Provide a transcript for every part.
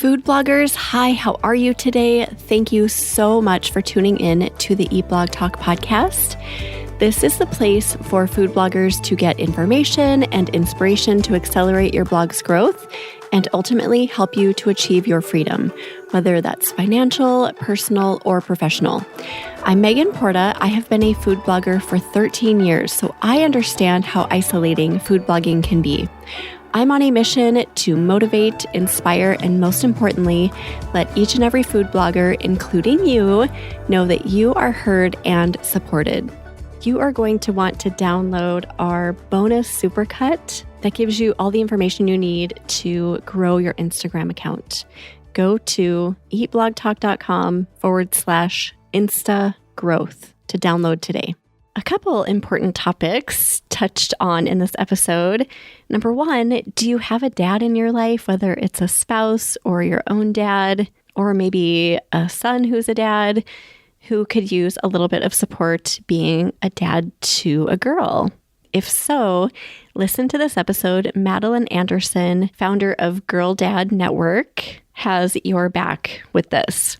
Food bloggers, hi, how are you today? Thank you so much for tuning in to the Eat Blog Talk podcast. This is the place for food bloggers to get information and inspiration to accelerate your blog's growth and ultimately help you to achieve your freedom, whether that's financial, personal, or professional. I'm Megan Porta. I have been a food blogger for 13 years, so I understand how isolating food blogging can be. I'm on a mission to motivate, inspire, and most importantly, let each and every food blogger, including you, know that you are heard and supported. You are going to want to download our bonus supercut that gives you all the information you need to grow your Instagram account. Go to eatblogtalk.com/Insta growth to download today. A couple important topics touched on in this episode. Number one, do you have a dad in your life, whether it's a spouse or your own dad, or maybe a son who's a dad who could use a little bit of support being a dad to a girl? If so, listen to this episode. Madeline Anderson, founder of Girl Dad Network, has your back with this.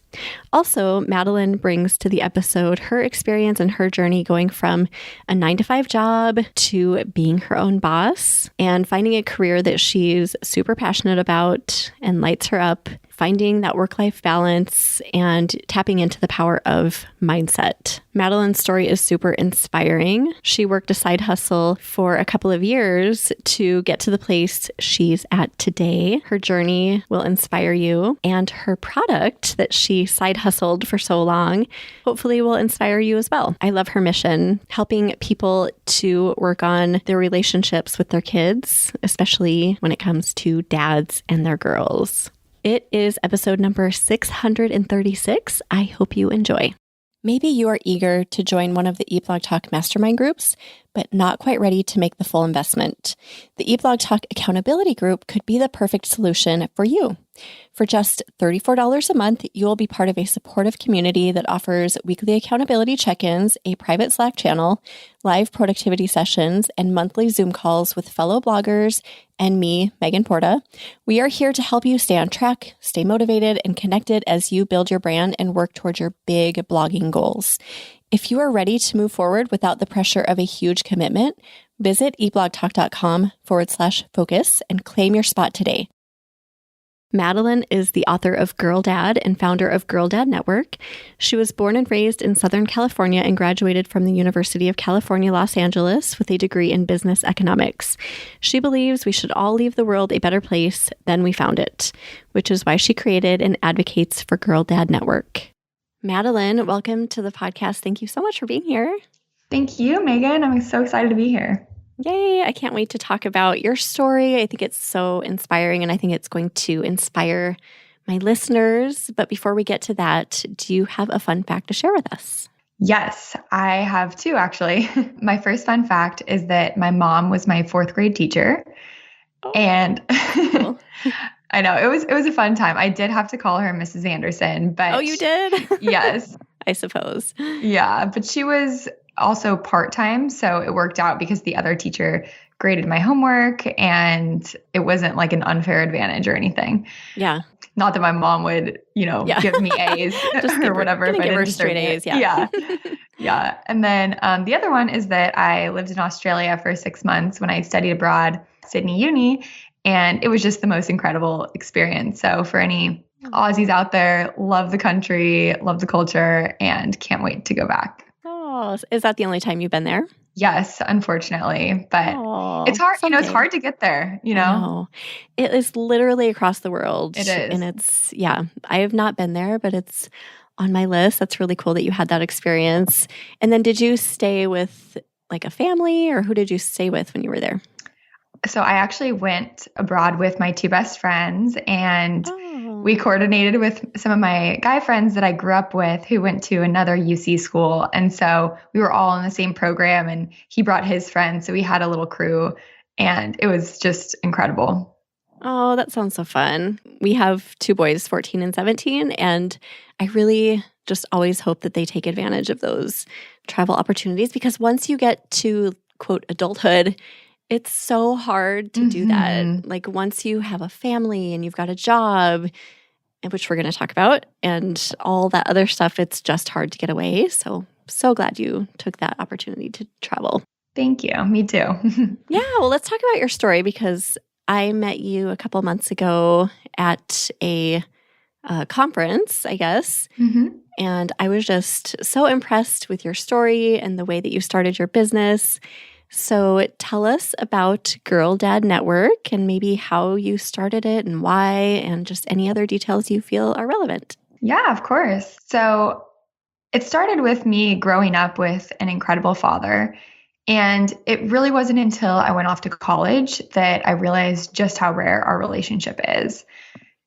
Also, Madeline brings to the episode her experience and her journey going from a 9-to-5 job to being her own boss and finding a career that she's super passionate about and lights her up, finding that work-life balance and tapping into the power of mindset. Madeline's story is super inspiring. She worked a side hustle for a couple of years to get to the place she's at today. Her journey will inspire you, and her product that she side hustled for so long hopefully will inspire you as well. I love her mission, helping people to work on their relationships with their kids, especially when it comes to dads and their girls. It is episode number 636. I hope you enjoy. Maybe you are eager to join one of the Eat Blog Talk mastermind groups, but not quite ready to make the full investment. The Eat Blog Talk accountability group could be the perfect solution for you. For just $34 a month, you will be part of a supportive community that offers weekly accountability check-ins, a private Slack channel, live productivity sessions, and monthly Zoom calls with fellow bloggers and me, Megan Porta. We are here to help you stay on track, stay motivated, and connected as you build your brand and work towards your big blogging goals. If you are ready to move forward without the pressure of a huge commitment, visit eatblogtalk.com/focus and claim your spot today. Madeline is the author of Girl Dad and founder of Girl Dad Network. She was born and raised in Southern California and graduated from the University of California, Los Angeles with a degree in business economics. She believes we should all leave the world a better place than we found it, which is why she created and advocates for Girl Dad Network. Madeline, welcome to the podcast. Thank you so much for being here. Thank you, Megan. I'm so excited to be here. Yay. I can't wait to talk about your story. I think it's so inspiring, and I think it's going to inspire my listeners. But before we get to that, do you have a fun fact to share with us? Yes, I have two, actually. My first fun fact is that my mom was my fourth grade teacher. Oh, and cool. I know, it was a fun time. I did have to call her Mrs. Anderson, but... Oh, you did? Yes. I suppose. Yeah, but she was also part-time, so it worked out because the other teacher graded my homework and it wasn't like an unfair advantage or anything. Yeah. Not that my mom would, give me A's or whatever. If I didn't straight A's, yeah. Yeah. And then the other one is that I lived in Australia for 6 months when I studied abroad, Sydney Uni, and it was just the most incredible experience. So for any Aussies out there, love the country, love the culture, and can't wait to go back. Oh, is that the only time you've been there? Yes, unfortunately, but it's hard, someday. It's hard to get there, No, it is literally across the world. It is. And I have not been there, but it's on my list. That's really cool that you had that experience. And then did you stay with like a family, or who did you stay with when you were there? So I actually went abroad with my two best friends, and we coordinated with some of my guy friends that I grew up with who went to another UC school. And so we were all in the same program, and he brought his friends. So we had a little crew, and it was just incredible. Oh, that sounds so fun. We have two boys, 14 and 17, and I really just always hope that they take advantage of those travel opportunities, because once you get to, quote, adulthood, it's so hard to do that. Like once you have a family and you've got a job, and which we're going to talk about, and all that other stuff. It's just hard to get away. So glad you took that opportunity to travel. Thank you. Me too. Yeah. Well, let's talk about your story, because I met you a couple months ago at a conference, I guess. And I was just so impressed with your story and the way that you started your business. So tell us about Girl Dad Network and maybe how you started it and why, and just any other details you feel are relevant. Yeah, of course. So it started with me growing up with an incredible father. And it really wasn't until I went off to college that I realized just how rare our relationship is.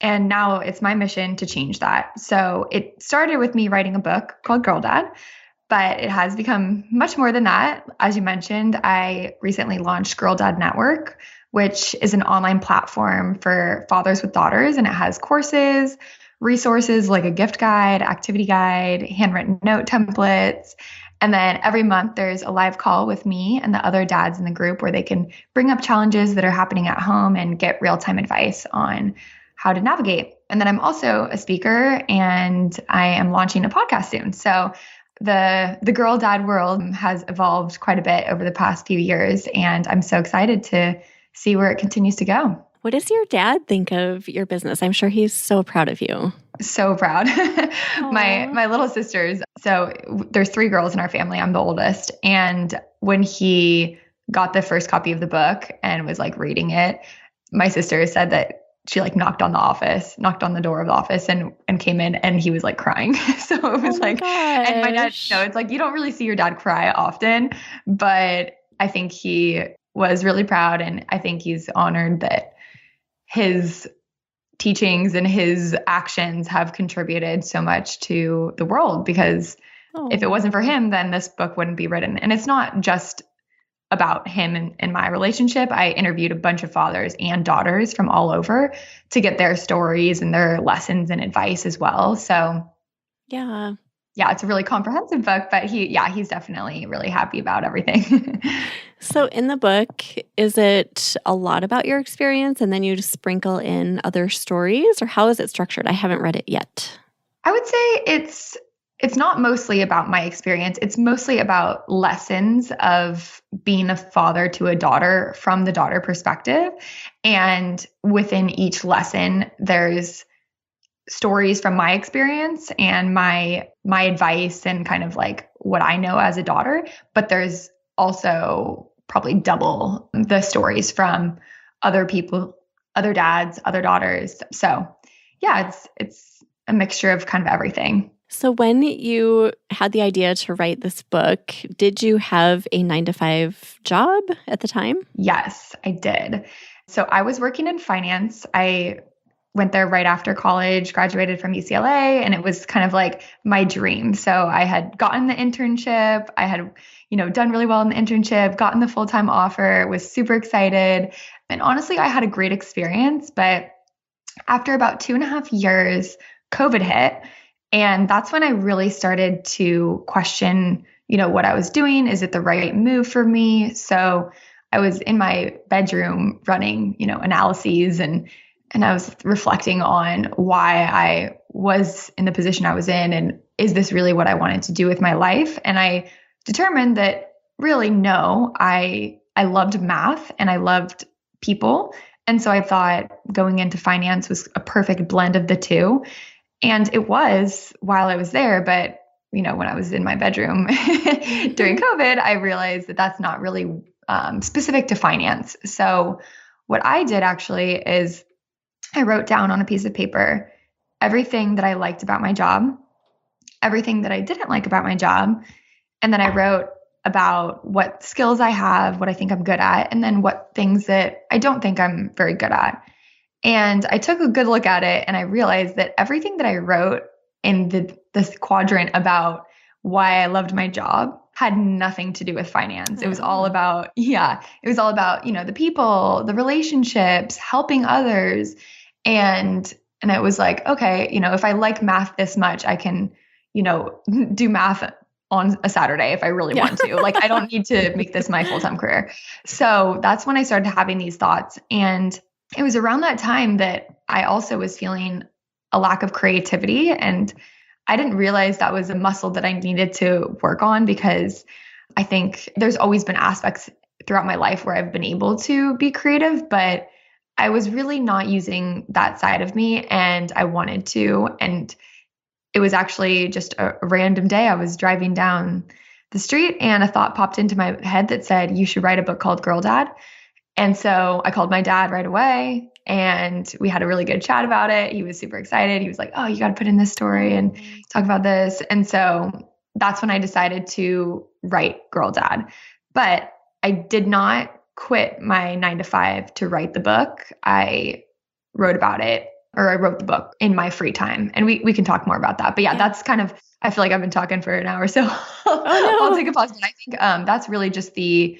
And now it's my mission to change that. So it started with me writing a book called Girl Dad, but it has become much more than that. As you mentioned, I recently launched Girl Dad Network, which is an online platform for fathers with daughters, and it has courses, resources like a gift guide, activity guide, handwritten note templates. And then every month there's a live call with me and the other dads in the group where they can bring up challenges that are happening at home and get real-time advice on how to navigate. And then I'm also a speaker, and I am launching a podcast soon. So the Girl Dad world has evolved quite a bit over the past few years, and I'm so excited to see where it continues to go. What does your dad think of your business? I'm sure he's so proud of you. So proud. My little sisters, so there's 3 girls in our family. I'm the oldest. And when he got the first copy of the book and was like reading it, my sister said that she like knocked on the door of the office and came in, and he was like crying. So it was and my dad, it's like, you don't really see your dad cry often, but I think he was really proud. And I think he's honored that his teachings and his actions have contributed so much to the world, because if it wasn't for him, then this book wouldn't be written. And it's not just about him and my relationship. I interviewed a bunch of fathers and daughters from all over to get their stories and their lessons and advice as well. So yeah, it's a really comprehensive book, but he's definitely really happy about everything. So in the book, is it a lot about your experience and then you just sprinkle in other stories, or how is it structured? I haven't read it yet. I would say it's not mostly about my experience. It's mostly about lessons of being a father to a daughter from the daughter perspective. And within each lesson, there's stories from my experience and my advice and kind of like what I know as a daughter. But there's also probably double the stories from other people, other dads, other daughters. So yeah, it's a mixture of kind of everything. So when you had the idea to write this book, did you have a 9-to-5 job at the time? Yes, I did. So I was working in finance. I went there right after college, graduated from UCLA, and it was kind of like my dream. So I had gotten the internship. I had, done really well in the internship, gotten the full-time offer, was super excited. And honestly, I had a great experience. But after about 2.5 years, COVID hit. And that's when I really started to question, what I was doing. Is it the right move for me? So I was in my bedroom running, analyses and I was reflecting on why I was in the position I was in, and is this really what I wanted to do with my life? And I determined that really no, I loved math and I loved people. And so I thought going into finance was a perfect blend of the two. And it was while I was there, but when I was in my bedroom during COVID, I realized that that's not really specific to finance. So what I did actually is I wrote down on a piece of paper everything that I liked about my job, everything that I didn't like about my job. And then I wrote about what skills I have, what I think I'm good at, and then what things that I don't think I'm very good at. And I took a good look at it, and I realized that everything that I wrote in this quadrant about why I loved my job had nothing to do with finance. It was all about, the people, the relationships, helping others. And it was like, okay, if I like math this much, I can, do math on a Saturday if I really want to. Like, I don't need to make this my full-time career. So that's when I started having these thoughts. And it was around that time that I also was feeling a lack of creativity. And I didn't realize that was a muscle that I needed to work on, because I think there's always been aspects throughout my life where I've been able to be creative, but I was really not using that side of me, and I wanted to. And it was actually just a random day. I was driving down the street and a thought popped into my head that said, you should write a book called Girl Dad. And so I called my dad right away and we had a really good chat about it. He was super excited. He was like, oh, you got to put in this story and talk about this. And so that's when I decided to write Girl Dad. But I did not quit my 9 to 5 to write the book. I wrote about it, or I wrote the book in my free time. And we can talk more about that. But yeah, that's kind of, I feel like I've been talking for an hour, so I'll take a pause. But I think that's really just the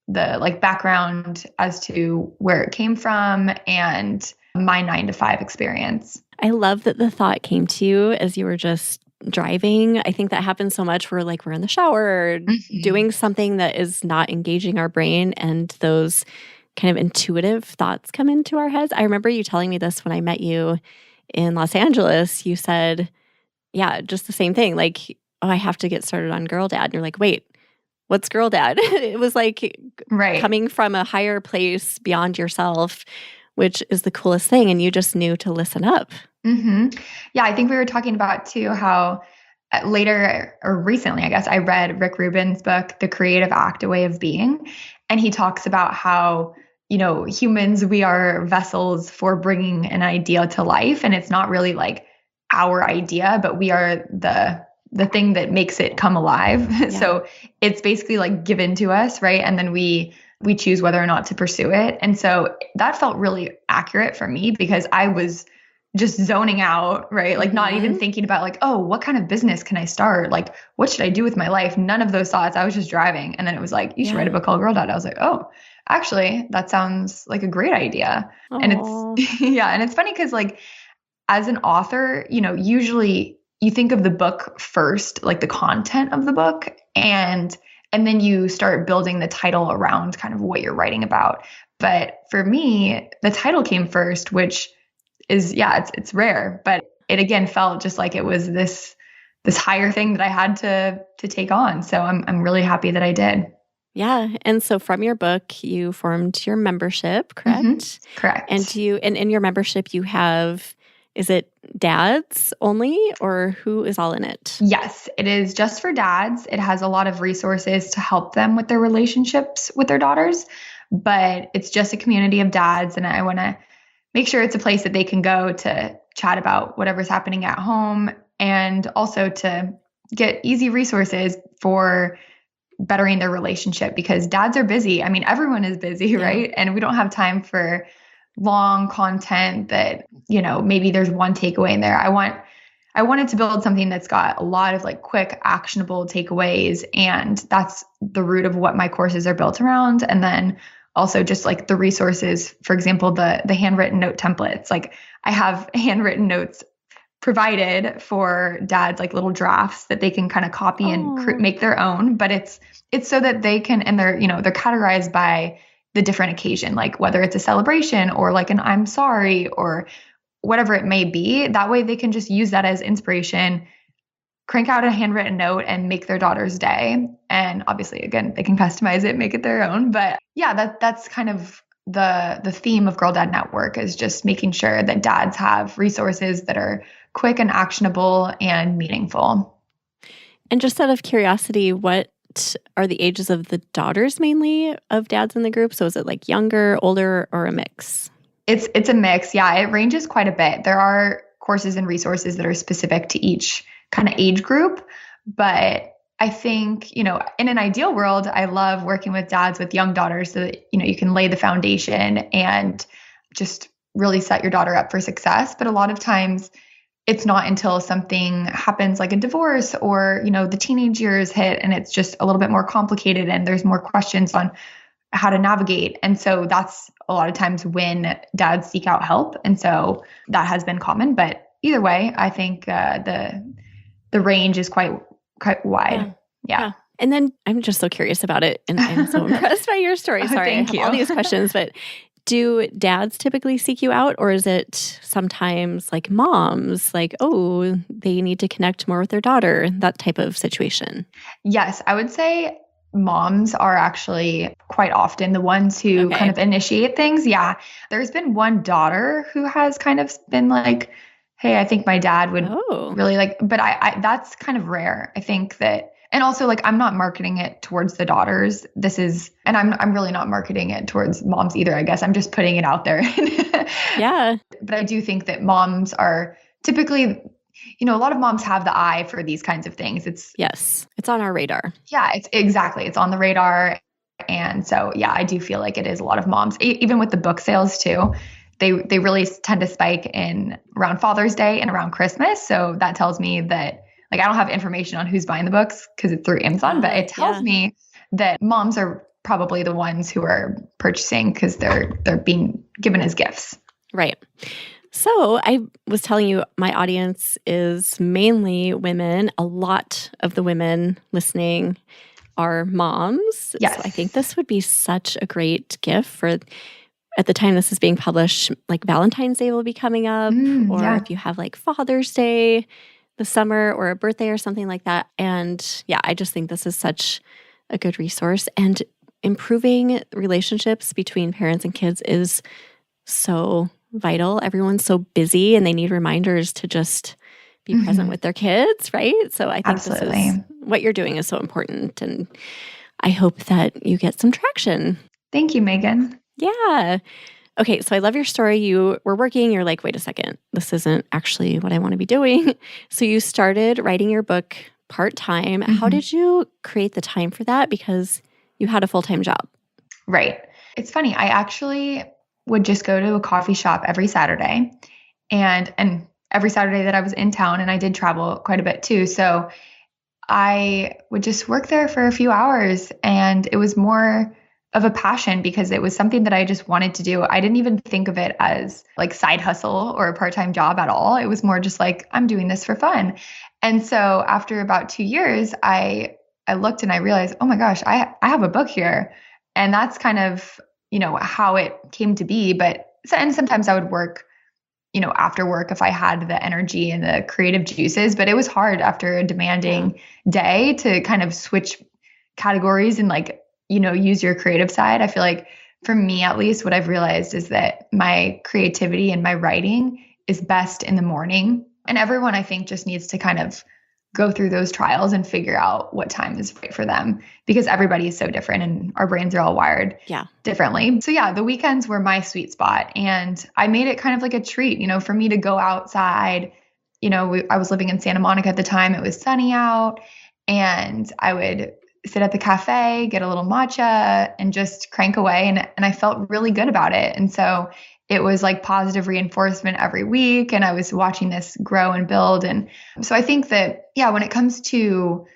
like background as to where it came from and my 9 to 5 experience. I love that the thought came to you as you were just driving. I think that happens so much where like we're in the shower or doing something that is not engaging our brain, and those kind of intuitive thoughts come into our heads. I remember you telling me this when I met you in Los Angeles. You said, yeah, just the same thing. Like, oh, I have to get started on Girl Dad. And you're like, wait, what's Girl Dad? It was like coming from a higher place beyond yourself, which is the coolest thing. And you just knew to listen up. Yeah, I think we were talking about too how later or recently, I guess, I read Rick Rubin's book, The Creative Act, A Way of Being. And he talks about how, you know, humans, we are vessels for bringing an idea to life. And it's not really like our idea, but we are the thing that makes it come alive. Yeah. So it's basically like given to us, right? And then we choose whether or not to pursue it. And so that felt really accurate for me, because I was just zoning out, right? Like not even thinking about like, oh, what kind of business can I start? Like, what should I do with my life? None of those thoughts. I was just driving. And then it was like, you should write a book called Girl Dad. I was like, oh, actually, that sounds like a great idea. Aww. And it's, and it's funny because like, as an author, you know, usually you think of the book first, like the content of the book, and then you start building the title around kind of what you're writing about. But for me, the title came first, which is, it's rare, but it again felt just like it was this higher thing that I had to take on. So I'm really happy that I did. Yeah. And so from your book, you formed your membership, correct? Correct. And in your membership, you have, is it dads only, or who is all in it? Yes, it is just for dads. It has a lot of resources to help them with their relationships with their daughters, but it's just a community of dads. And I want to make sure it's a place that they can go to chat about whatever's happening at home, and also to get easy resources for bettering their relationship, because dads are busy. I mean, everyone is busy, right? And we don't have time for long content that, you know, maybe there's one takeaway in there. I wanted to build something that's got a lot of like quick, actionable takeaways. And that's the root of what my courses are built around. And then also just like the resources, for example, the handwritten note templates. Like I have handwritten notes provided for dads, like little drafts that they can kind of copy and make their own. But it's so that they can, and they're categorized by the different occasion, like whether it's a celebration or like an I'm sorry or whatever it may be. That way they can just use that as inspiration, crank out a handwritten note and make their daughter's day. And obviously, again, they can customize it, make it their own. But yeah, that's kind of the theme of Girl Dad Network, is just making sure that dads have resources that are quick and actionable and meaningful. And just out of curiosity, what are the ages of the daughters mainly of dads in the group? So is it like younger, older, or a mix? It's a mix. Yeah, it ranges quite a bit. There are courses and resources that are specific to each kind of age group. But I think, you know, in an ideal world, I love working with dads with young daughters so that, you know, you can lay the foundation and just really set your daughter up for success. But a lot of times it's not until something happens like a divorce or, you know, the teenage years hit and it's just a little bit more complicated and there's more questions on how to navigate. And so that's a lot of times when dads seek out help. And so that has been common. But either way, I think the range is quite wide. Yeah. And then I'm just so curious about it. And I'm so impressed by your story. Sorry, I have all these questions, but Do dads typically seek you out, or is it sometimes like moms, like, oh, they need to connect more with their daughter, that type of situation? Yes, I would say moms are actually quite often the ones who kind Okay. of initiate things. Yeah. There's been one daughter who has kind of been like, hey, I think my dad would Oh, really like, but I that's kind of rare. I think that, and also like I'm not marketing it towards the daughters. This is, and I'm really not marketing it towards moms either, I guess. I'm just putting it out there. yeah. But I do think that moms are typically, a lot of moms have the eye for these kinds of things. Yes. It's on our radar. Yeah, it's exactly. It's on the radar. And so, yeah, I do feel like it is a lot of moms, even with the book sales too. They really tend to spike in around Father's Day and around Christmas. So that tells me that, like, I don't have information on who's buying the books because it's through Amazon, but it tells me that moms are probably the ones who are purchasing because they're being given as gifts. Right. So I was telling you, my audience is mainly women. A lot of the women listening are moms. Yes. So I think this would be such a great gift for, at the time this is being published, like Valentine's Day will be coming up, or Yeah. if you have like Father's Day this summer or a birthday or something like that. And yeah, I just think this is such a good resource. And improving relationships between parents and kids is so vital. Everyone's so busy and they need reminders to just be present with their kids, right? So I think Absolutely. this is what you're doing is so important. And I hope that you get some traction. Thank you, Megan. Yeah. Okay, so I love your story. You were working, you're like, wait a second, this isn't actually what I want to be doing. So you started writing your book part-time. How did you create the time for that? Because you had a full-time job. Right. It's funny. I actually would just go to a coffee shop every Saturday and every Saturday that I was in town, and I did travel quite a bit too. So I would just work there for a few hours, and it was more of a passion because it was something that I just wanted to do. I didn't even think of it as like side hustle or a part-time job at all. It was more just like, I'm doing this for fun. And so after about 2 years, I looked and I realized, oh my gosh, I have a book here. And that's kind of, how it came to be. And sometimes I would work, after work if I had the energy and the creative juices, but it was hard after a demanding day to kind of switch categories and use your creative side. I feel like for me, at least, what I've realized is that my creativity and my writing is best in the morning. And everyone, I think, just needs to kind of go through those trials and figure out what time is right for them because everybody is so different and our brains are all wired differently. So yeah, the weekends were my sweet spot. And I made it kind of like a treat, for me to go outside. I was living in Santa Monica at the time. It was sunny out and I would sit at the cafe, get a little matcha and just crank away. And I felt really good about it. And so it was like positive reinforcement every week. And I was watching this grow and build. And so I think that, when it comes to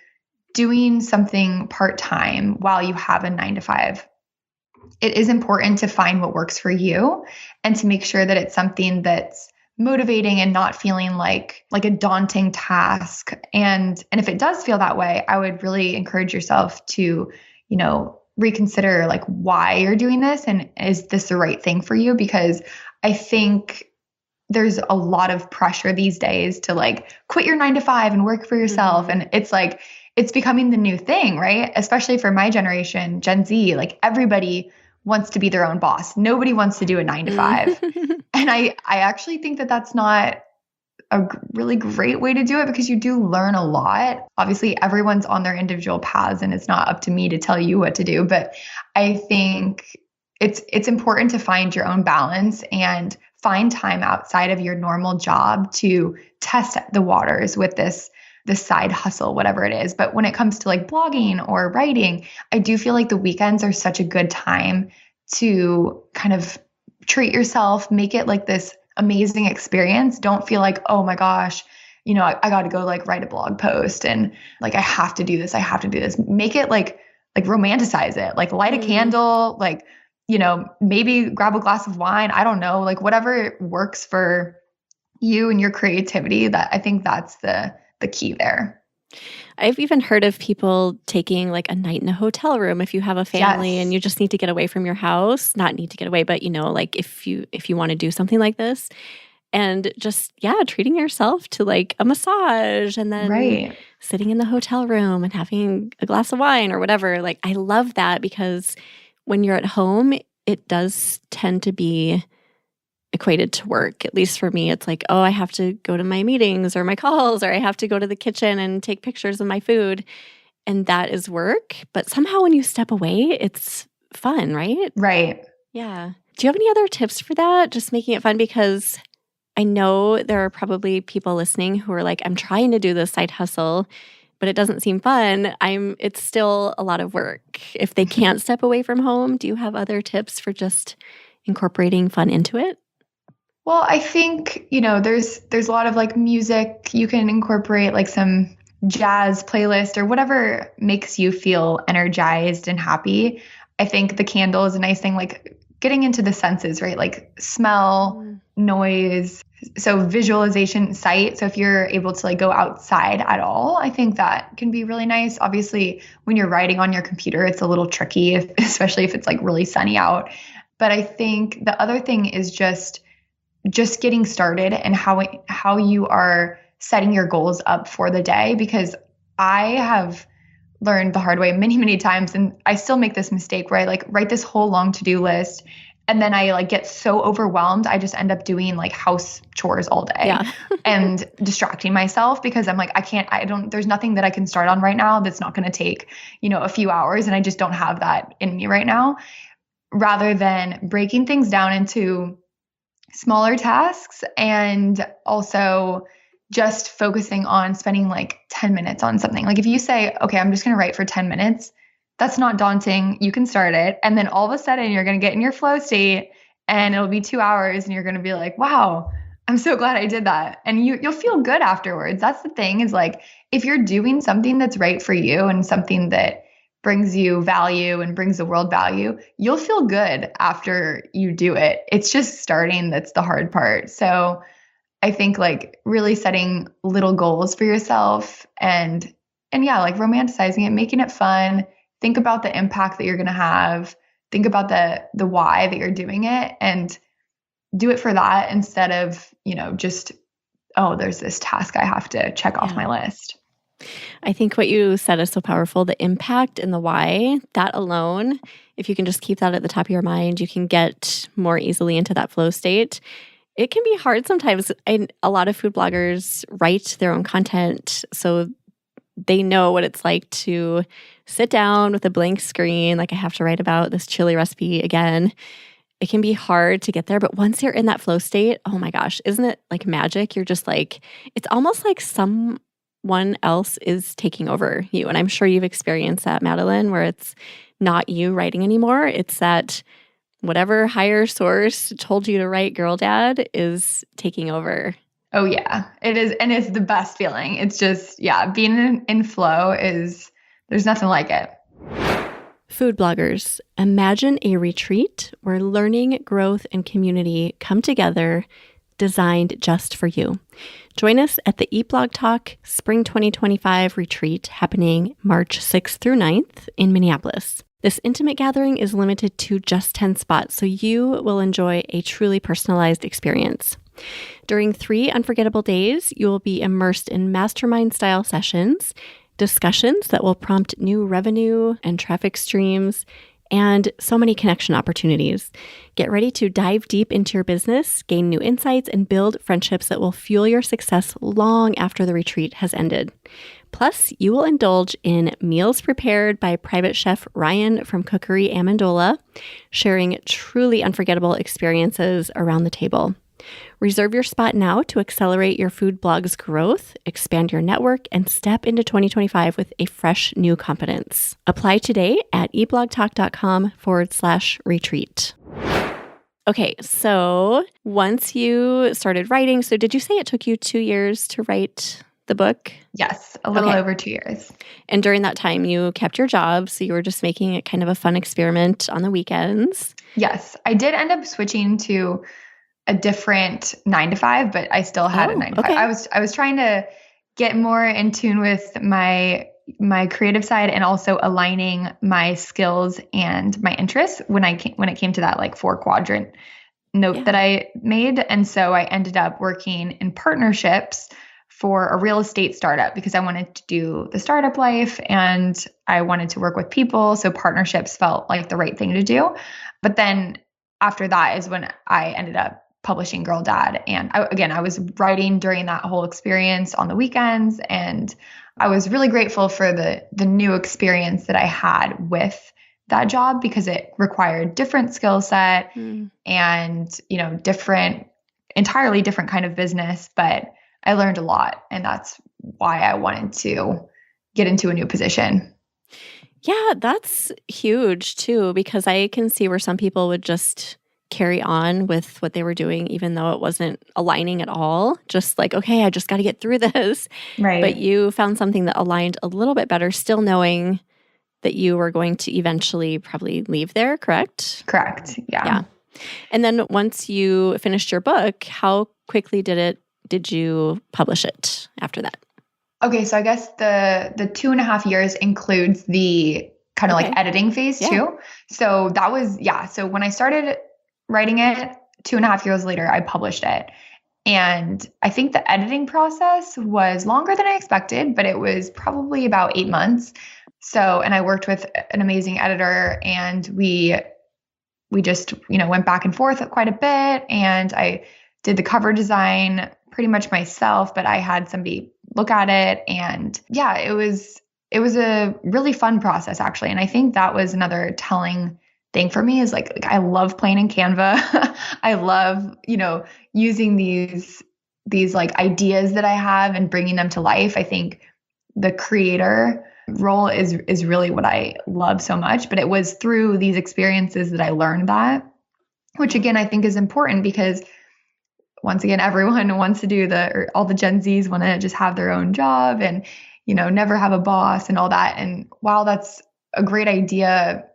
doing something part-time while you have a 9 to 5, it is important to find what works for you and to make sure that it's something that's motivating and not feeling like a daunting task. And if it does feel that way, I would really encourage yourself to, reconsider like why you're doing this and is this the right thing for you? Because I think there's a lot of pressure these days to like quit your 9 to 5 and work for yourself. And it's like, it's becoming the new thing, right? Especially for my generation, Gen Z, like everybody wants to be their own boss. Nobody wants to do a 9 to 5. And I actually think that that's not a really great way to do it because you do learn a lot. Obviously, everyone's on their individual paths and it's not up to me to tell you what to do. But I think it's important to find your own balance and find time outside of your normal job to test the waters with this side hustle, whatever it is. But when it comes to like blogging or writing, I do feel like the weekends are such a good time to kind of treat yourself, make it like this amazing experience. Don't feel like, oh my gosh, I got to go like write a blog post and like, I have to do this. I have to do this. Make it like romanticize it, like light a candle, like, maybe grab a glass of wine. I don't know, like whatever works for you and your creativity. That I think that's the key there. I've even heard of people taking like a night in a hotel room if you have a family and you just need to get away from your house, not need to get away, but like if you want to do something like this and just treating yourself to like a massage and then sitting in the hotel room and having a glass of wine or whatever. Like I love that because when you're at home, it does tend to be equated to work. At least for me, it's like, oh, I have to go to my meetings or my calls, or I have to go to the kitchen and take pictures of my food. And that is work. But somehow when you step away, it's fun, right? Right. Yeah. Do you have any other tips for that? Just making it fun? Because I know there are probably people listening who are like, I'm trying to do this side hustle, but it doesn't seem fun. It's still a lot of work. If they can't step away from home, do you have other tips for just incorporating fun into it? Well, I think, there's a lot of like music you can incorporate, like some jazz playlist or whatever makes you feel energized and happy. I think the candle is a nice thing, like getting into the senses, right? Like smell, noise, so visualization, sight. So if you're able to like go outside at all, I think that can be really nice. Obviously, when you're writing on your computer, it's a little tricky, especially if it's like really sunny out. But I think the other thing is just getting started and how you are setting your goals up for the day, because I have learned the hard way many, many times, and I still make this mistake where I like write this whole long to-do list and then I like get so overwhelmed, I just end up doing like house chores all day and distracting myself because I'm like, there's nothing that I can start on right now that's not going to take, a few hours, and I just don't have that in me right now. Rather than breaking things down into smaller tasks and also just focusing on spending like 10 minutes on something. Like if you say, okay, I'm just going to write for 10 minutes, that's not daunting. You can start it. And then all of a sudden you're going to get in your flow state and it'll be 2 hours and you're going to be like, wow, I'm so glad I did that. And you'll feel good afterwards. That's the thing, is like, if you're doing something that's right for you and something that brings you value and brings the world value, you'll feel good after you do it. It's just starting that's the hard part. So I think like really setting little goals for yourself and like romanticizing it, making it fun. Think about the impact that you're going to have. Think about the why that you're doing it, and do it for that instead of, just, oh, there's this task I have to check off my list. I think what you said is so powerful, the impact and the why. That alone, if you can just keep that at the top of your mind, you can get more easily into that flow state. It can be hard sometimes. A lot of food bloggers write their own content, so they know what it's like to sit down with a blank screen, like I have to write about this chili recipe again. It can be hard to get there, but once you're in that flow state, oh my gosh, isn't it like magic? You're just like, it's almost like someone else is taking over you. And I'm sure you've experienced that, Madeline, where it's not you writing anymore. It's that whatever higher source told you to write Girl Dad is taking over. Oh yeah, it is. And it's the best feeling. It's just, being in flow there's nothing like it. Food bloggers, imagine a retreat where learning, growth, and community come together, designed just for you. Join us at the Eat Blog Talk Spring 2025 retreat happening March 6th through 9th in Minneapolis. This intimate gathering is limited to just 10 spots, so you will enjoy a truly personalized experience. During 3 unforgettable days, you will be immersed in mastermind-style sessions, discussions that will prompt new revenue and traffic streams, and so many connection opportunities. Get ready to dive deep into your business, gain new insights, and build friendships that will fuel your success long after the retreat has ended. Plus, you will indulge in meals prepared by private chef Ryan from Cookery Amendola, sharing truly unforgettable experiences around the table. Reserve your spot now to accelerate your food blog's growth, expand your network, and step into 2025 with a fresh new confidence. Apply today at eatblogtalk.com/retreat. Okay, so once you started writing, so did you say it took you 2 years to write the book? Yes, a little over 2 years. And during that time, you kept your job, so you were just making it kind of a fun experiment on the weekends. Yes, I did end up switching to a different 9 to 5, but I still had a 9 to 5. I was trying to get more in tune with my creative side and also aligning my skills and my interests when it came to that like 4-quadrant note that I made. And so I ended up working in partnerships for a real estate startup because I wanted to do the startup life and I wanted to work with people. So partnerships felt like the right thing to do. But then after that is when I ended up publishing Girl Dad. And I was writing during that whole experience on the weekends. And I was really grateful for the new experience that I had with that job because it required different skill set and, entirely different kind of business. But I learned a lot. And that's why I wanted to get into a new position. Yeah, that's huge too, because I can see where some people would just carry on with what they were doing, even though it wasn't aligning at all. Just like, okay, I just got to get through this. Right. But you found something that aligned a little bit better, still knowing that you were going to eventually probably leave there, correct? Correct. Yeah. And then once you finished your book, how quickly did you publish it after that? Okay, so I guess the 2.5 years includes the kind of like editing phase too. So that was, so when I started writing it, 2.5 years later, I published it. And I think the editing process was longer than I expected, but it was probably about 8 months. So, and I worked with an amazing editor and we just, went back and forth quite a bit. And I did the cover design pretty much myself, but I had somebody look at it. And it was a really fun process actually. And I think that was another telling thing for me is like I love playing in Canva. I love, using these like ideas that I have and bringing them to life. I think the creator role is really what I love so much, but it was through these experiences that I learned that, which again, I think is important because once again, everyone wants to or all the Gen Zs want to just have their own job and, never have a boss and all that. And while that's a great idea,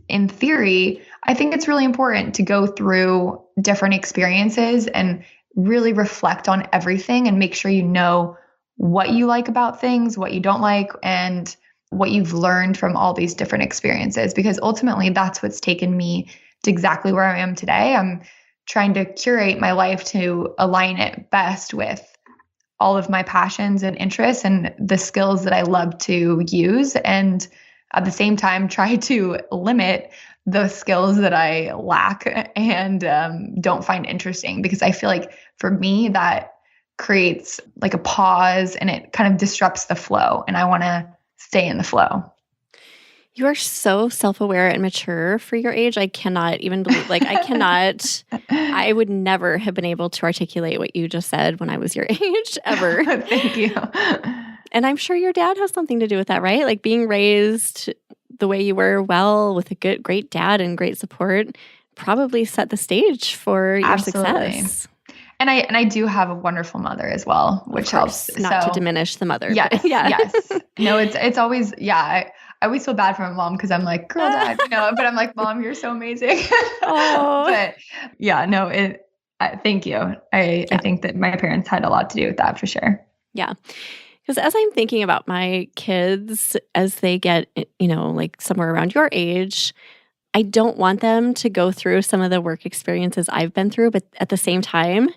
in theory, I think it's really important to go through different experiences and really reflect on everything and make sure you know what you like about things, what you don't like, and what you've learned from all these different experiences. Because ultimately, that's what's taken me to exactly where I am today. I'm trying to curate my life to align it best with all of my passions and interests and the skills that I love to use. And at the same time, try to limit the skills that I lack and don't find interesting. Because I feel like for me, that creates like a pause and it kind of disrupts the flow. And I want to stay in the flow. You are so self-aware and mature for your age. I cannot even believe, I would never have been able to articulate what you just said when I was your age, ever. Thank you. And I'm sure your dad has something to do with that, right? Like being raised the way you were, with a great dad and great support, probably set the stage for your success. And I do have a wonderful mother as well, which helps. Not to diminish the mother. Yes. Yes. No, it's always, I always feel bad for my mom because I'm like, girl, dad, but I'm like, Mom, you're so amazing. But thank you. I think that my parents had a lot to do with that for sure. Yeah. Because as I'm thinking about my kids, as they get, like somewhere around your age, I don't want them to go through some of the work experiences I've been through, but at the same time,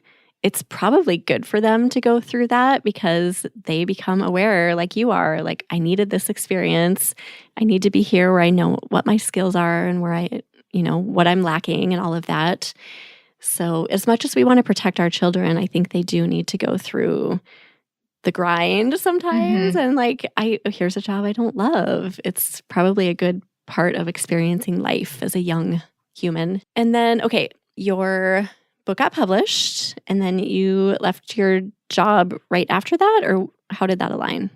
it's probably good for them to go through that because they become aware like you are, like I needed this experience. I need to be here where I know what my skills are and where I, what I'm lacking and all of that. So as much as we want to protect our children, I think they do need to go through the grind sometimes. Mm-hmm. And here's a job I don't love. It's probably a good part of experiencing life as a young human. And then, your book got published and then you left your job right after that, or how did that align?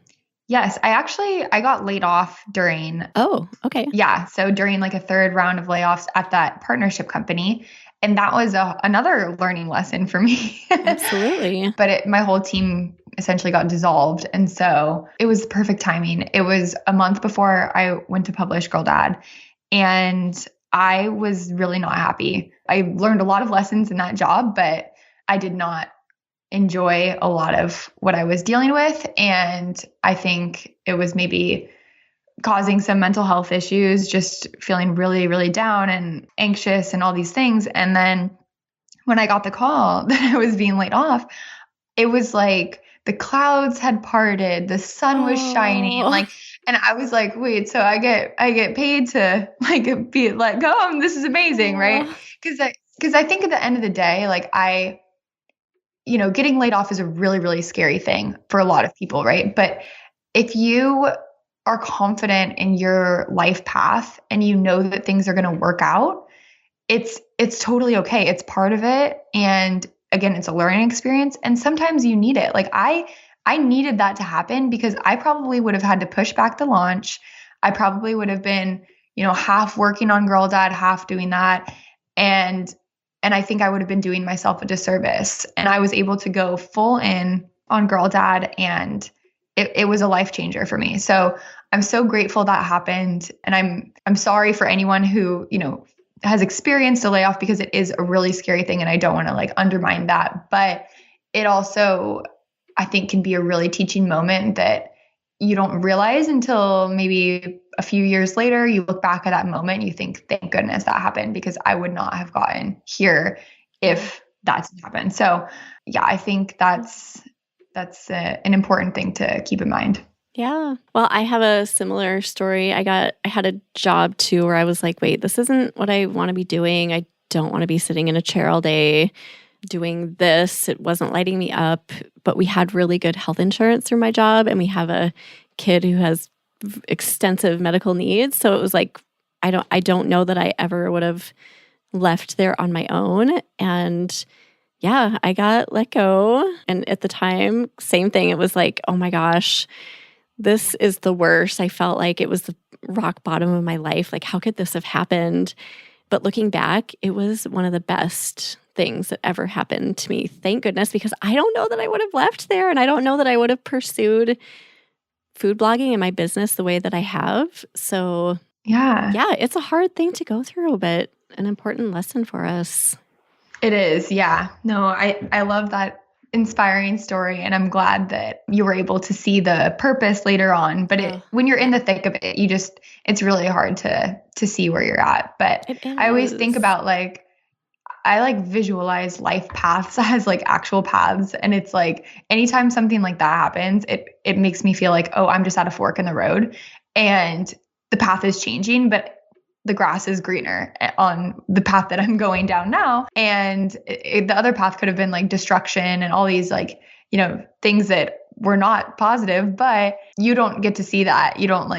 Yes, I got laid off during. Oh, okay. Yeah. So during like a third round of layoffs at that partnership company. And that was another learning lesson for me. Absolutely. But my whole team essentially got dissolved. And so it was perfect timing. It was a month before I went to publish Girl Dad. And I was really not happy. I learned a lot of lessons in that job, but I did not enjoy a lot of what I was dealing with. And I think it was maybe causing some mental health issues, just feeling really, really down and anxious and all these things. And then when I got the call that I was being laid off, it was like the clouds had parted, the sun was shining, like, and I was like, wait, so I get paid to like be let go. And this is amazing, right? Because I think at the end of the day, like getting laid off is a really, really scary thing for a lot of people, right? But if you are confident in your life path and you know that things are going to work out, it's totally okay. It's part of it. And again, it's a learning experience. And sometimes you need it. Like I needed that to happen because I probably would have had to push back the launch. I probably would have been, half working on Girl Dad, half doing that. And I think I would have been doing myself a disservice. And I was able to go full in on Girl Dad, and it was a life changer for me. So I'm so grateful that happened. And I'm sorry for anyone who, has experienced a layoff, because it is a really scary thing. And I don't want to like undermine that, but it also, I think, can be a really teaching moment that you don't realize until maybe a few years later. You look back at that moment, you think, thank goodness that happened, because I would not have gotten here if that didn't happen. So yeah, I think that's an important thing to keep in mind. Yeah. Well, I have a similar story. I had a job too where I was like, wait, this isn't what I want to be doing. I don't want to be sitting in a chair all day doing this. It wasn't lighting me up, but we had really good health insurance through my job, and we have a kid who has extensive medical needs. So it was like, I don't know that I ever would have left there on my own. And yeah, I got let go. And at the time, same thing. It was like, oh my gosh, this is the worst. I felt like it was the rock bottom of my life. Like, how could this have happened? But looking back, it was one of the best things that ever happened to me. Thank goodness, because I don't know that I would have left there, and I don't know that I would have pursued food blogging and my business the way that I have. So yeah, it's a hard thing to go through, but an important lesson for us. It is. Yeah. No, I love that inspiring story. And I'm glad that you were able to see the purpose later on. But when you're in the thick of it, it's really hard to see where you're at. But I always think about I visualize life paths as like actual paths. And it's like, anytime something like that happens, it makes me feel like, oh, I'm just at a fork in the road and the path is changing, but the grass is greener on the path that I'm going down now. And the other path could have been like destruction and all these things that were not positive, but you don't get to see that. You don't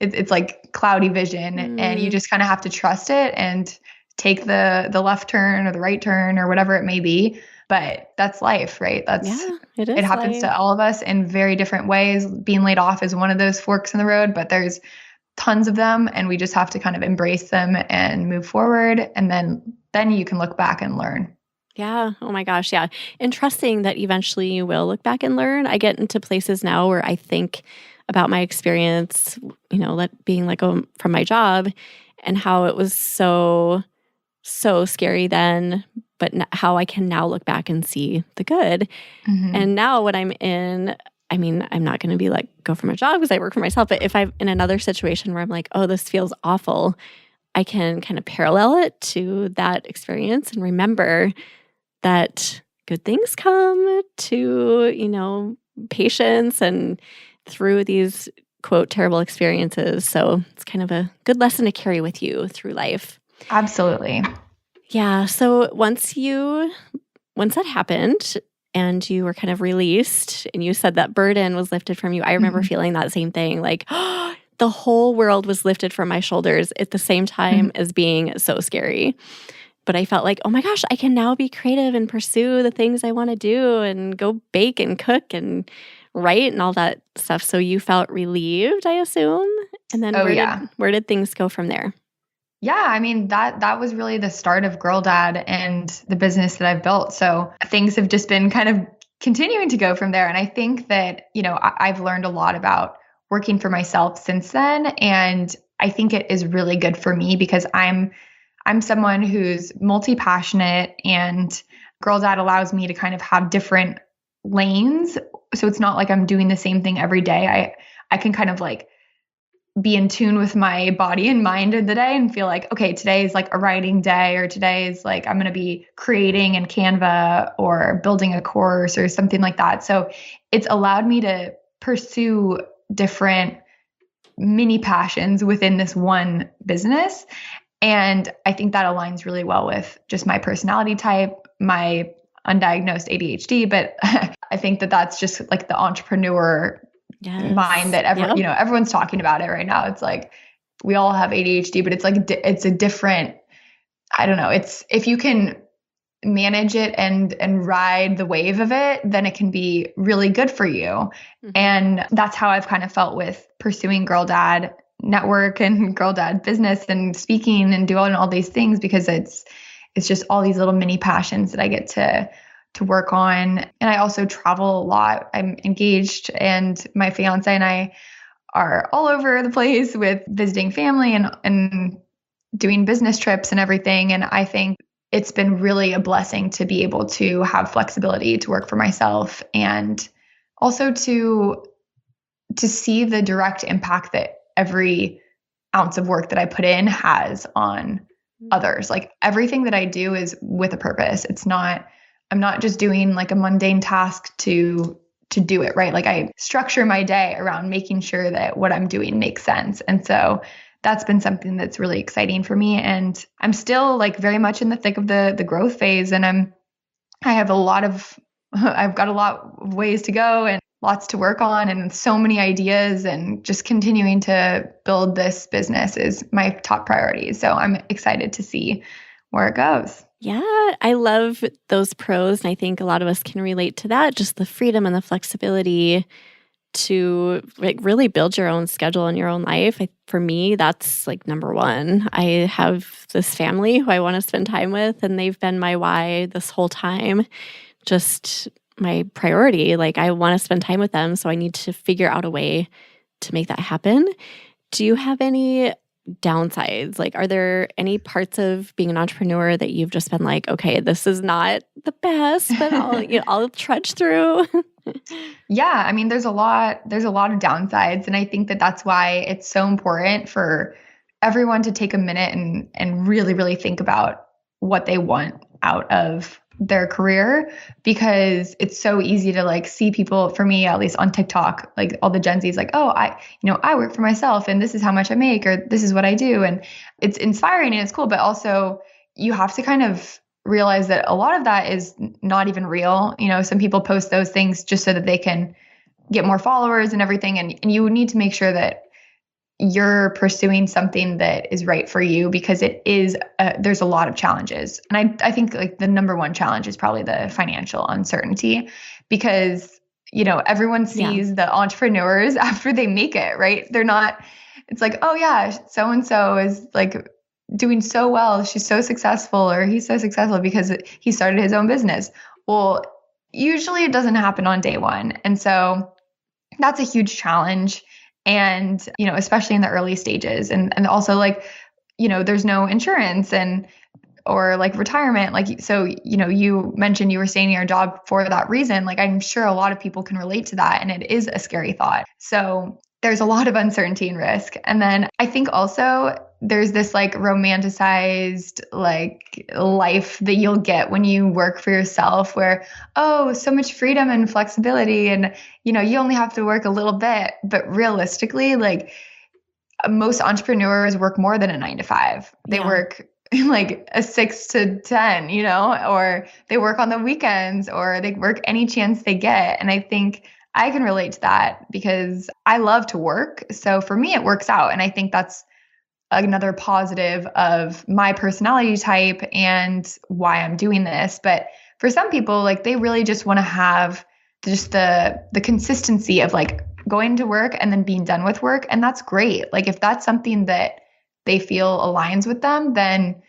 it's like cloudy vision, and you just kind of have to trust it and take the left turn or the right turn or whatever it may be. But that's life, right? It happens to all of us in very different ways. Being laid off is one of those forks in the road, but there's tons of them, and we just have to kind of embrace them and move forward. And then you can look back and learn. Yeah. Oh my gosh. Yeah. And trusting that eventually you will look back and learn. I get into places now where I think about my experience, being let go from my job, and how it was so scary then, but how I can now look back and see the good. Mm-hmm. And now when I'm in, I'm not going to be like go from a job because I work for myself. But if I'm in another situation where I'm like, oh, this feels awful, I can kind of parallel it to that experience and remember that good things come to, patience and through these, quote, terrible experiences. So it's kind of a good lesson to carry with you through life. Absolutely. Yeah. So once that happened, and you were kind of released, and you said that burden was lifted from you. I remember feeling that same thing, like the whole world was lifted from my shoulders at the same time as being so scary. But I felt like, oh my gosh, I can now be creative and pursue the things I want to do and go bake and cook and write and all that stuff. So you felt relieved, I assume. And then where did things go from there? Yeah, that was really the start of Girl Dad and the business that I've built. So things have just been kind of continuing to go from there. And I think that, I've learned a lot about working for myself since then. And I think it is really good for me because I'm someone who's multi-passionate, and Girl Dad allows me to kind of have different lanes. So it's not like I'm doing the same thing every day. I can kind of like be in tune with my body and mind in the day and feel like, okay, today is like a writing day, or today is like I'm going to be creating in Canva or building a course or something like that. So it's allowed me to pursue different mini passions within this one business. And I think that aligns really well with just my personality type, my undiagnosed ADHD. But I think that that's just like the entrepreneur mind that everyone's talking about it right now. It's like we all have ADHD, but it's like it's a different, I don't know, it's if you can manage it and ride the wave of it, then it can be really good for you. Mm-hmm. And that's how I've kind of felt with pursuing Girl Dad Network and Girl Dad business and speaking and doing all these things, because it's just all these little mini passions that I get to work on. And I also travel a lot. I'm engaged, and my fiance and I are all over the place with visiting family and doing business trips and everything. And I think it's been really a blessing to be able to have flexibility to work for myself, and also to see the direct impact that every ounce of work that I put in has on others. Like everything that I do is with a purpose. I'm not just doing like a mundane task to do it, right? Like I structure my day around making sure that what I'm doing makes sense. And so that's been something that's really exciting for me. And I'm still like very much in the thick of the growth phase. And I've got a lot of ways to go and lots to work on and so many ideas, and just continuing to build this business is my top priority. So I'm excited to see where it goes. Yeah, I love those pros. And I think a lot of us can relate to that, just the freedom and the flexibility to like really build your own schedule in your own life. For me, that's like number one. I have this family who I want to spend time with, and they've been my why this whole time. Just my priority. Like I want to spend time with them, so I need to figure out a way to make that happen. Do you have any downsides? Like, are there any parts of being an entrepreneur that you've just been like, okay, this is not the best, but I'll trudge through? Yeah, I mean, there's a lot of downsides, and I think that that's why it's so important for everyone to take a minute and really, really think about what they want out of their career, because it's so easy to like see people, for me at least on TikTok, like all the Gen Z's like, oh, I work for myself and this is how much I make, or this is what I do. And it's inspiring and it's cool, but also you have to kind of realize that a lot of that is not even real. Some people post those things just so that they can get more followers and everything. And you need to make sure that you're pursuing something that is right for you, because it is, there's a lot of challenges. And I think like the number one challenge is probably the financial uncertainty, because, everyone sees the entrepreneurs after they make it, right? It's like, oh yeah, so-and-so is like doing so well. She's so successful, or he's so successful because he started his own business. Well, usually it doesn't happen on day one. And so that's a huge challenge. And, especially in the early stages, and also like, there's no insurance or like retirement. Like, so, you mentioned you were staying in your job for that reason. Like, I'm sure a lot of people can relate to that. And it is a scary thought. So there's a lot of uncertainty and risk. And then I think also there's this like romanticized like life that you'll get when you work for yourself, where, oh, so much freedom and flexibility, and you only have to work a little bit. But realistically, like most entrepreneurs work more than a 9 to 5. They work like a 6 to 10, or they work on the weekends, or they work any chance they get. And I think I can relate to that because I love to work. So for me, it works out. And I think that's another positive of my personality type and why I'm doing this. But for some people, like they really just want to have just the consistency of like going to work and then being done with work. And that's great. Like if that's something that they feel aligns with them, then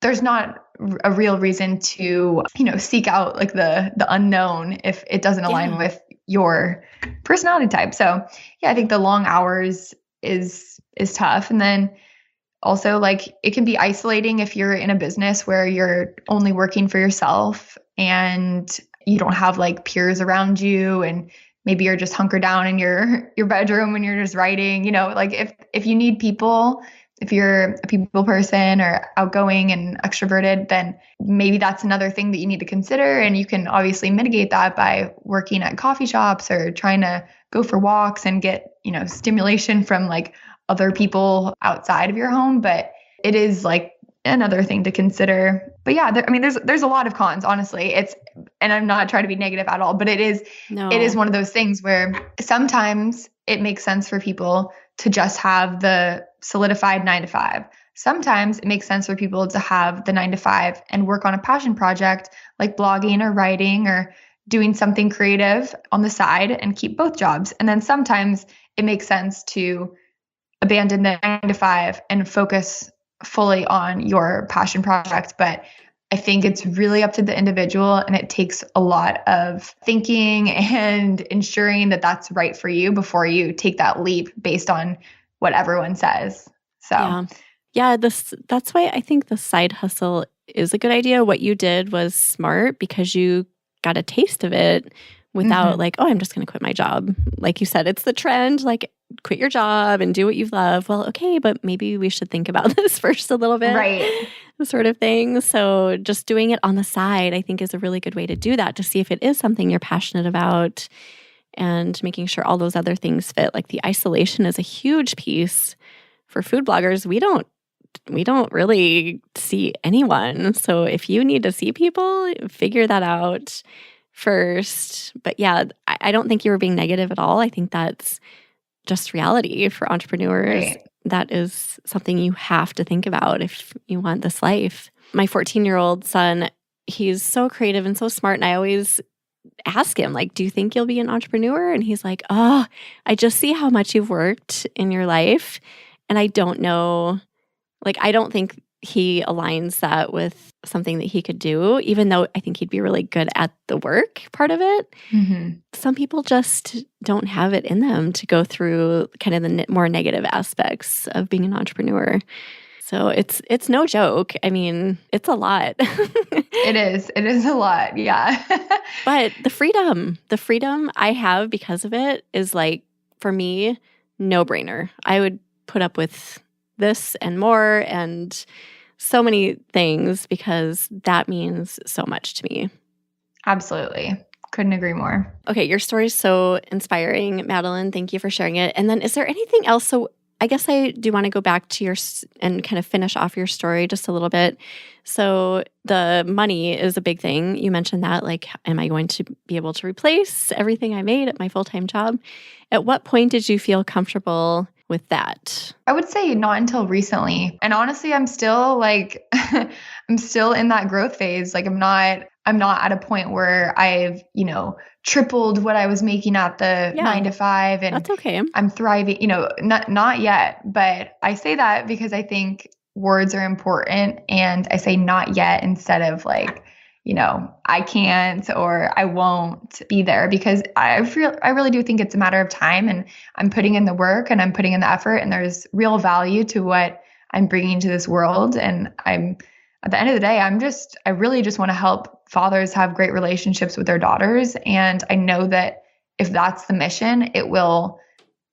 there's not a real reason to, seek out like the unknown if it doesn't align with your personality type. So yeah, I think the long hours is tough. And then also like it can be isolating if you're in a business where you're only working for yourself and you don't have like peers around you, and maybe you're just hunkered down in your bedroom and you're just writing, like if you need people, if you're a people person or outgoing and extroverted, then maybe that's another thing that you need to consider. And you can obviously mitigate that by working at coffee shops or trying to go for walks and get, stimulation from like other people outside of your home. But it is like another thing to consider. But yeah, there's a lot of cons, honestly. And I'm not trying to be negative at all, but it is one of those things where sometimes it makes sense for people to just have the solidified 9 to 5. Sometimes it makes sense for people to have the 9 to 5 and work on a passion project like blogging or writing or doing something creative on the side and keep both jobs. And then sometimes it makes sense to abandon the 9 to 5 and focus fully on your passion project. But I think it's really up to the individual, and it takes a lot of thinking and ensuring that that's right for you before you take that leap based on what everyone says. So yeah, that's why I think the side hustle is a good idea. What you did was smart because you got a taste of it without like, oh, I'm just going to quit my job. Like you said, it's the trend, like quit your job and do what you love. Well, okay, but maybe we should think about this first a little bit. Right. Sort of thing. So just doing it on the side, I think, is a really good way to do that, to see if it is something you're passionate about and making sure all those other things fit. Like the isolation is a huge piece for food bloggers. We don't really see anyone. So if you need to see people, figure that out first. But yeah, I don't think you were being negative at all. I think that's just reality for entrepreneurs. Right. That is something you have to think about if you want this life. My 14-year-old son, he's so creative and so smart. And I always ask him, like, do you think you'll be an entrepreneur? And he's like, oh, I just see how much you've worked in your life. And I don't know, like, I don't think he aligns that with something that he could do, even though I think he'd be really good at the work part of it. Some people just don't have it in them to go through kind of the more negative aspects of being an entrepreneur. So it's no joke. I mean, it's a lot. It is a lot. Yeah. But the freedom I have because of it is, like, for me, no brainer. I would put up with this and more and so many things because that means so much to me. Absolutely. Couldn't agree more. Okay, your story is so inspiring, Madeline. Thank you for sharing it. And then is there anything else? So I guess I do want to go back to and kind of finish off your story just a little bit. So the money is a big thing. You mentioned that, like, am I going to be able to replace everything I made at my full-time job? At what point did you feel comfortable with that? I would say not until recently. And honestly, I'm still like, I'm still in that growth phase. Like I'm not at a point where I've, tripled what I was making at the 9 to 5 and that's okay. I'm thriving, not yet. But I say that because I think words are important, and I say not yet instead of like, I can't or I won't be there, because I really do think it's a matter of time, and I'm putting in the work and I'm putting in the effort, and there's real value to what I'm bringing to this world. And at the end of the day, I really just want to help fathers have great relationships with their daughters. And I know that if that's the mission, it will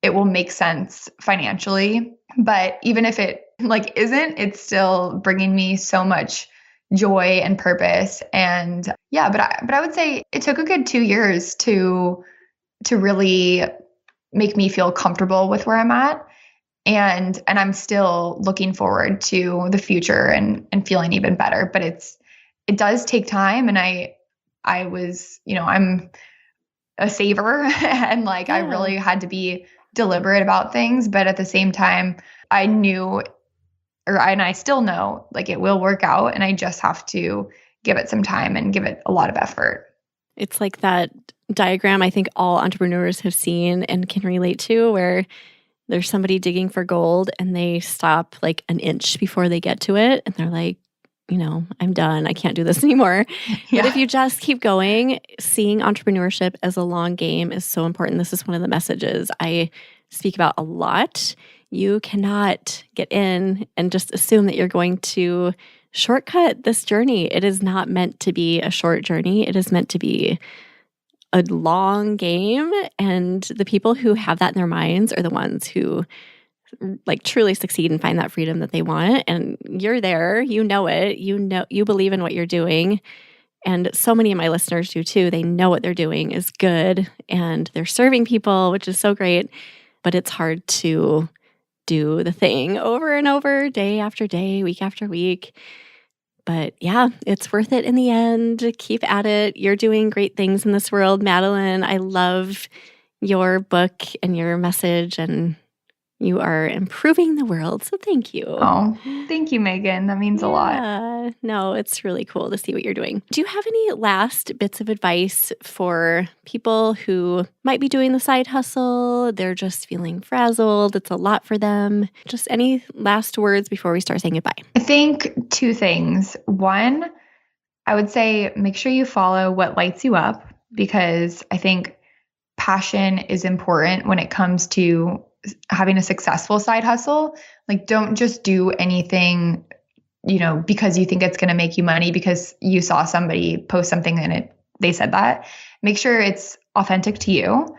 make sense financially. But even if it isn't, it's still bringing me so much joy and purpose. And yeah, but I would say it took a good 2 years to really make me feel comfortable with where I'm at. And I'm still looking forward to the future and feeling even better. But it does take time. And I was, I'm a saver and I really had to be deliberate about things. But at the same time, I knew, and I still know, it will work out, and I just have to give it some time and give it a lot of effort. It's like that diagram I think all entrepreneurs have seen and can relate to, where there's somebody digging for gold and they stop an inch before they get to it. And they're like, I'm done. I can't do this anymore. Yeah. But if you just keep going, seeing entrepreneurship as a long game is so important. This is one of the messages I speak about a lot. You cannot get in and just assume that you're going to shortcut this journey. It is not meant to be a short journey. It is meant to be a long game. And the people who have that in their minds are the ones who like truly succeed and find that freedom that they want. And you're there, you know it, you believe in what you're doing. And so many of my listeners do too. They know what they're doing is good and they're serving people, which is so great. But it's hard to do the thing over and over, day after day, week after week. But yeah, it's worth it in the end. Keep at it. You're doing great things in this world, Madeline. I love your book and your message, and you are improving the world. So thank you. Oh, thank you, Megan. That means a lot. No, it's really cool to see what you're doing. Do you have any last bits of advice for people who might be doing the side hustle? They're just feeling frazzled. It's a lot for them. Just any last words before we start saying goodbye? I think two things. One, I would say make sure you follow what lights you up, because I think passion is important when it comes to having a successful side hustle. Like, don't just do anything, because you think it's going to make you money because you saw somebody post something and they said that. Make sure it's authentic to you.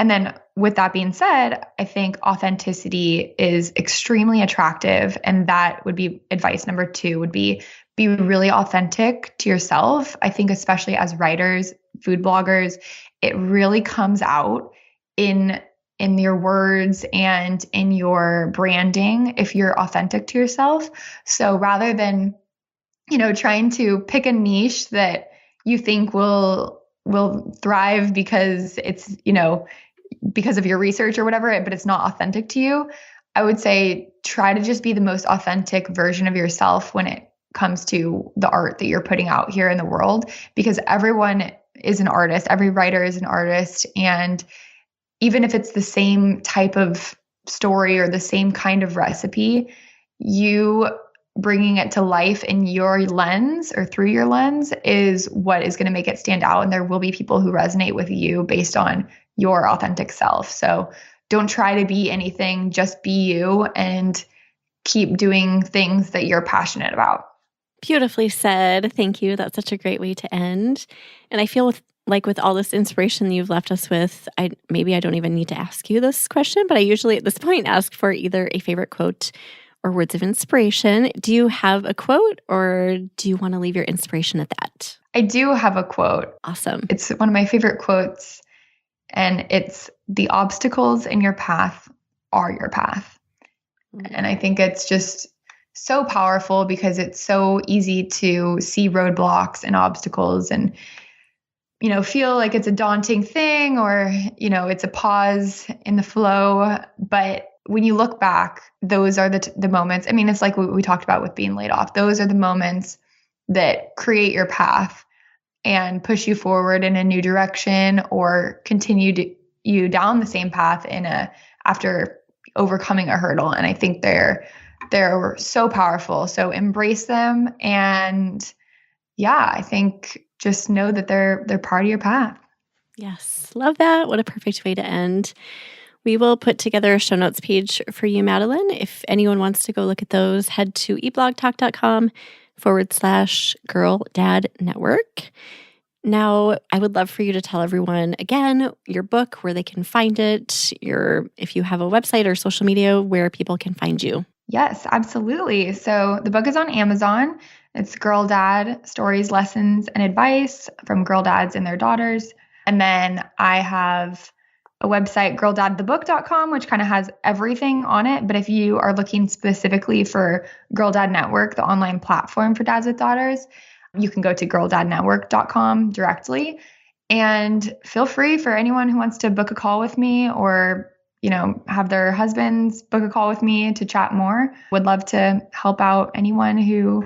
And then with that being said, I think authenticity is extremely attractive. And that would be advice number 2 would be really authentic to yourself. I think especially as writers, food bloggers, it really comes out in your words and in your branding if you're authentic to yourself. So rather than, trying to pick a niche that you think will thrive because it's, because of your research or whatever, but it's not authentic to you, I would say try to just be the most authentic version of yourself when it comes to the art that you're putting out here in the world, because everyone is an artist. Every writer is an artist. And even if it's the same type of story or the same kind of recipe, you bringing it to life in your lens or through your lens is what is going to make it stand out. And there will be people who resonate with you based on your authentic self. So don't try to be anything, just be you and keep doing things that you're passionate about. Beautifully said. Thank you. That's such a great way to end. And I feel with all this inspiration you've left us with, I don't even need to ask you this question, but I usually at this point ask for either a favorite quote or words of inspiration. Do you have a quote, or do you want to leave your inspiration at that? I do have a quote. Awesome. It's one of my favorite quotes, and it's, "The obstacles in your path are your path." Mm-hmm. And I think it's just so powerful because it's so easy to see roadblocks and obstacles and feel like it's a daunting thing or, it's a pause in the flow. But when you look back, those are the moments. I mean, it's like what we talked about with being laid off. Those are the moments that create your path and push you forward in a new direction or continue you down the same path after overcoming a hurdle. And I think they're so powerful. So embrace them. And yeah, I think just know that they're part of your path. Yes. Love that. What a perfect way to end. We will put together a show notes page for you, Madeline. If anyone wants to go look at those, head to eblogtalk.com/Girl Dad Network. Now, I would love for you to tell everyone again your book, where they can find it, if you have a website or social media, where people can find you. Yes, absolutely. So the book is on Amazon. It's Girl Dad: Stories, Lessons, and Advice from Girl Dads and Their Daughters. And then I have a website, girldadthebook.com, which kind of has everything on it. But if you are looking specifically for Girl Dad Network, the online platform for dads with daughters, you can go to girldadnetwork.com directly. And feel free for anyone who wants to book a call with me or have their husbands book a call with me to chat more. Would love to help out anyone who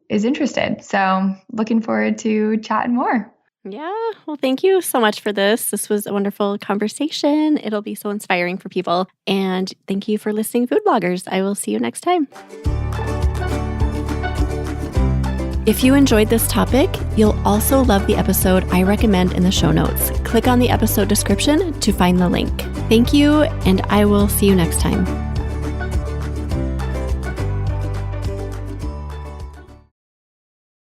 is interested. So looking forward to chatting more. Yeah. Well, thank you so much for this. This was a wonderful conversation. It'll be so inspiring for people. And thank you for listening, food bloggers. I will see you next time. If you enjoyed this topic, you'll also love the episode I recommend in the show notes. Click on the episode description to find the link. Thank you, and I will see you next time.